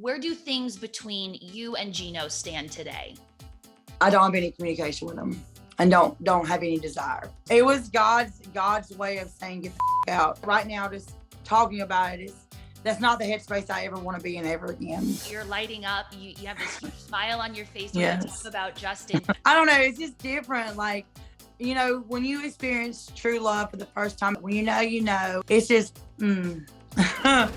Where do things between you and Geno stand today? I don't have any communication with him and don't have any desire. It was God's way of saying get the out. Right now, just talking about it that's not the headspace I ever want to be in ever again. You're lighting up. You have this huge smile on your face when Yes. you talk about Justin. I don't know. It's just different. Like, you know, when you experience true love for the first time, when you know, it's just, Mama's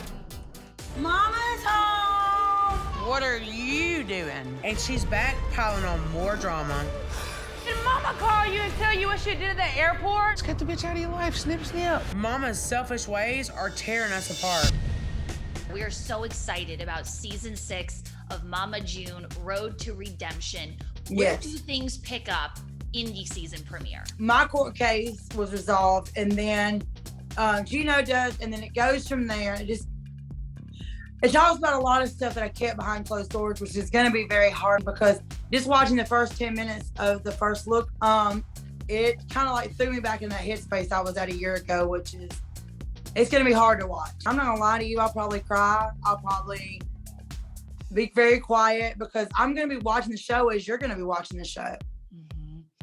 home. What are you doing? And she's back piling on more drama. Did Mama call you and tell you what she did at the airport? Let's get the bitch out of your life, snip, snip. Mama's selfish ways are tearing us apart. We are so excited about season 6 of Mama June, Road to Redemption. Where Yes. do things pick up in the season premiere? My court case was resolved, and then Geno does, and then it goes from there. It talks about a lot of stuff that I kept behind closed doors, which is going to be very hard because just watching the first 10 minutes of the first look, it kind of like threw me back in that headspace I was at a year ago, which is, it's going to be hard to watch. I'm not going to lie to you. I'll probably cry. I'll probably be very quiet because I'm going to be watching the show as you're going to be watching the show.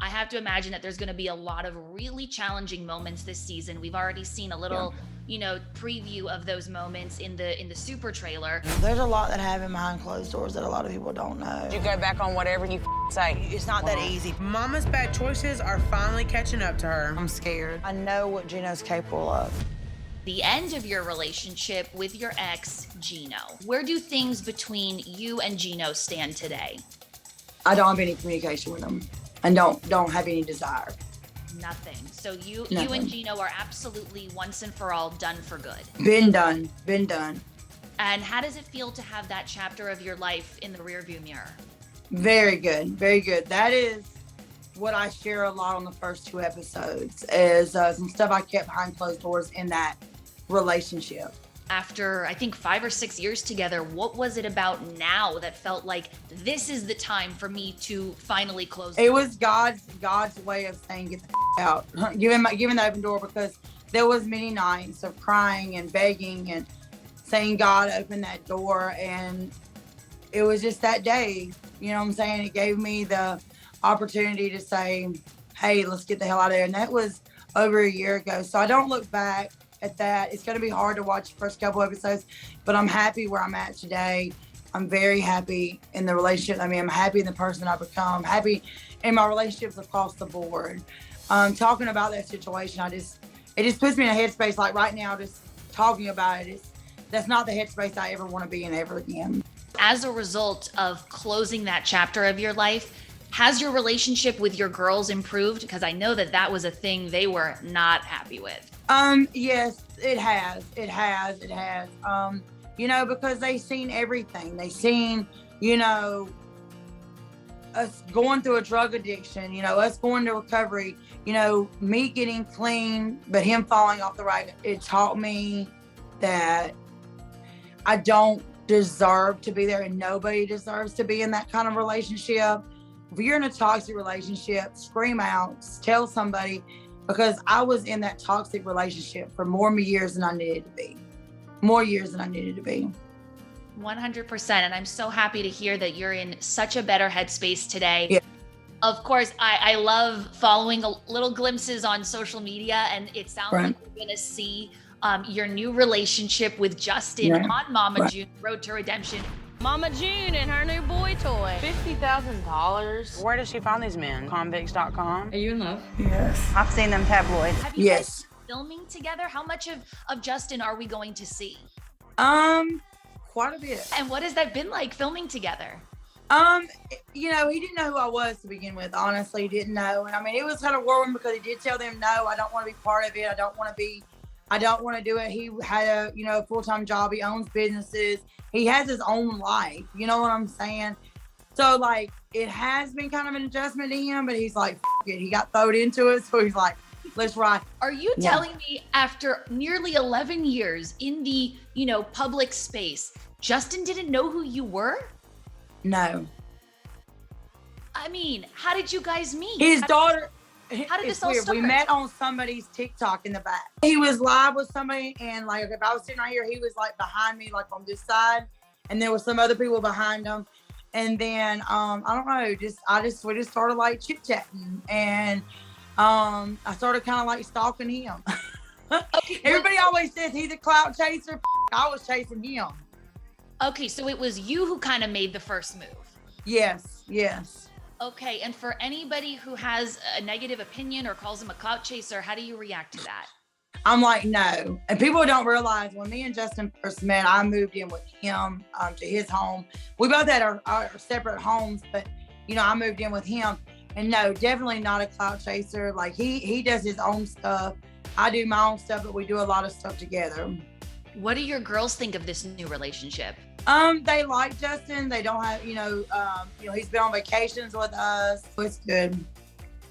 I have to imagine that there's going to be a lot of really challenging moments this season. We've already seen a little, preview of those moments in the super trailer. There's a lot that happen behind closed doors that a lot of people don't know. You go back on whatever you say. It's not that easy. Mama's bad choices are finally catching up to her. I'm scared. I know what Geno's capable of. The end of your relationship with your ex, Geno. Where do things between you and Geno stand today? I don't have any communication with him and don't have any desire. Nothing. So you Nothing. and Geno are absolutely once and for all done for good. Been done. And how does it feel to have that chapter of your life in the rearview mirror? Very good, very good. That is what I share a lot on the first 2 episodes is some stuff I kept behind closed doors in that relationship. After, I think, 5 or 6 years together, what was it about now that felt like this is the time for me to finally close? It was God's way of saying get the out, giving the open door, because there was many nights of crying and begging and saying, God, open that door. And it was just that day, you know what I'm saying? It gave me the opportunity to say, hey, let's get the hell out of there. And that was over a year ago. So I don't look back at that. It's going to be hard to watch the first couple episodes, but I'm happy where I'm at today. I'm very happy in the relationship. I mean, I'm happy in the person I've become. I'm happy in my relationships across the board. Talking about that situation, it just puts me in a headspace like right now, just talking about it. That's not the headspace I ever want to be in ever again. As a result of closing that chapter of your life, has your relationship with your girls improved? Because I know that was a thing they were not happy with. Yes, it has. Because they've seen everything. They've seen, us going through a drug addiction, us going to recovery, me getting clean, but him falling off the ride. It taught me that I don't deserve to be there and nobody deserves to be in that kind of relationship. If you're in a toxic relationship, scream out, tell somebody, because I was in that toxic relationship for more years than I needed to be. 100%. And I'm so happy to hear that you're in such a better headspace today. Yeah. Of course, I love following little glimpses on social media, and it sounds like we're going to see your new relationship with Justin on Mama June, Road to Redemption. Mama June and her new boy toy. $50,000. Where does she find these men? Convicts.com? Are you in love? Yes. I've seen them tabloids. Have you Yes. guys filming together? How much of Justin are we going to see? Quite a bit. And what has that been like filming together? He didn't know who I was to begin with. Honestly, he didn't know. And I mean, it was kind of whirlwind because he did tell them, no, I don't want to be part of it. I don't want to do it. He had a full-time job. He owns businesses. He has his own life. You know what I'm saying? So like, it has been kind of an adjustment to him, but he's like, F it. He got thrown into it. So he's like, let's ride. Are you telling me after nearly 11 years in the, public space, Justin didn't know who you were? No. I mean, how did you guys meet? His daughter. How did this all weird. start? We met on somebody's TikTok in the back. He was live with somebody, and like if I was sitting right here, he was like behind me, like on this side, and there were some other people behind him. And then I don't know, we just started like chit chatting, and I started kind of like stalking him. Everybody always says he's a clout chaser. I was chasing him. Okay, so it was you who kind of made the first move. Yes. Okay, and for anybody who has a negative opinion or calls him a clout chaser, how do you react to that? I'm like, no. And people don't realize when me and Justin first met, I moved in with him to his home. We both had our separate homes, but, you know, I moved in with him. And no, definitely not a clout chaser. Like, he does his own stuff. I do my own stuff, but we do a lot of stuff together. What do your girls think of this new relationship? They like Justin. They don't have, he's been on vacations with us. So it's good.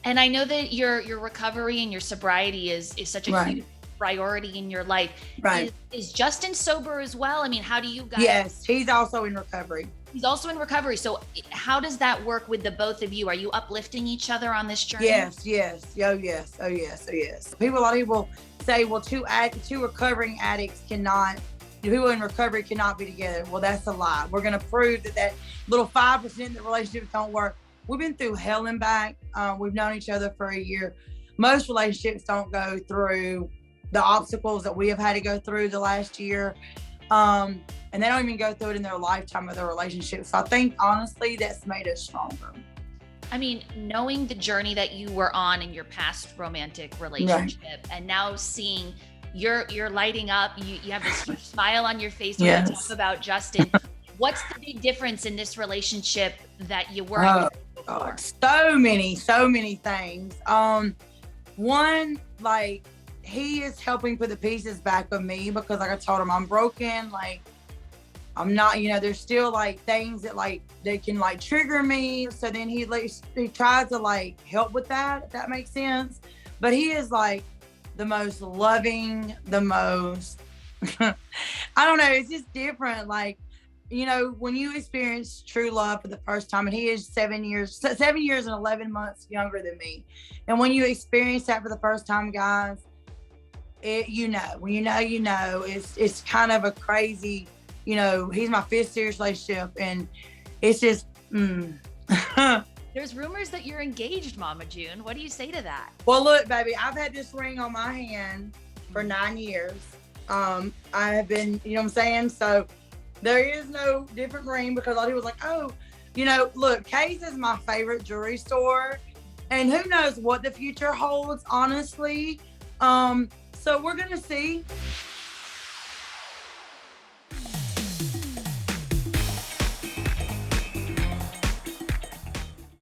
And I know that your recovery and your sobriety is such a huge priority in your life. Right. Is Justin sober as well? I mean, how do you guys? Yes, he's also in recovery. He's also in recovery. So how does that work with the both of you? Are you uplifting each other on this journey? Yes. Oh, yes. A lot of people say, well, two recovering addicts people in recovery cannot be together. Well, that's a lie. We're going to prove that little 5% that relationships don't work. We've been through hell and back. We've known each other for a year. Most relationships don't go through the obstacles that we have had to go through the last year. And they don't even go through it in their lifetime of their relationship. So I think, honestly, that's made us stronger. I mean, knowing the journey that you were on in your past romantic relationship, and now seeing you're lighting up, you have this huge smile on your face when you talk about Justin. What's the big difference in this relationship that you weren't before? So many things. One, like, he is helping put the pieces back of me, because like I told him, I'm broken. Like, I'm not, there's still like things that like they can like trigger me. So then he tries to like help with that, if that makes sense. But he is like the most loving, I don't know, it's just different. Like, when you experience true love for the first time, and he is 7 years and 11 months younger than me. And when you experience that for the first time, guys, when it's kind of a crazy, he's my 5th serious relationship, and it's just, There's rumors that you're engaged, Mama June. What do you say to that? Well, look, baby, I've had this ring on my hand for 9 years. I have been, you know what I'm saying? So there is no different ring, because a lot of people was like, oh, look, Kay's is my favorite jewelry store, and who knows what the future holds, honestly. So we're going to see.